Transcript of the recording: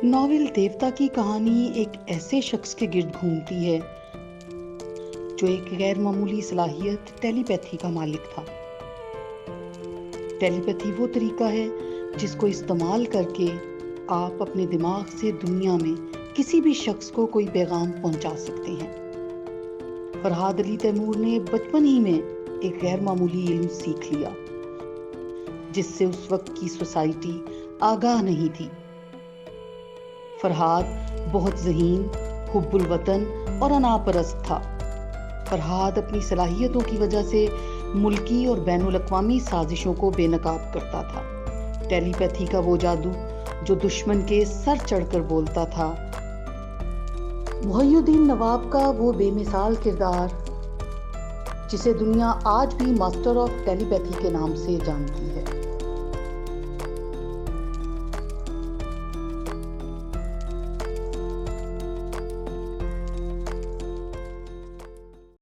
Novel دیوتا کی کہانی ایک ایسے شخص کے گرد گھومتی ہے جو ایک غیر معمولی صلاحیت ٹیلی پیتھی کا مالک تھا۔ ٹیلی پیتھی وہ طریقہ ہے جس کو استعمال کر کے آپ اپنے دماغ سے دنیا میں کسی بھی شخص کو کوئی پیغام پہنچا سکتے ہیں۔ فرحاد علی تیمور نے بچپن ہی میں ایک غیر معمولی علم سیکھ لیا جس سے اس وقت کی سوسائٹی آگاہ نہیں تھی۔ فرحاد بہت ذہین، حب الوطن اور انا پرست تھا۔ فرحاد اپنی صلاحیتوں کی وجہ سے ملکی اور بین الاقوامی سازشوں کو بے نقاب کرتا تھا۔ ٹیلی پیتھی کا وہ جادو جو دشمن کے سر چڑھ کر بولتا تھا، محی الدین نواب کا وہ بے مثال کردار جسے دنیا آج بھی ماسٹر آف ٹیلی پیتھی کے نام سے جانتی ہے۔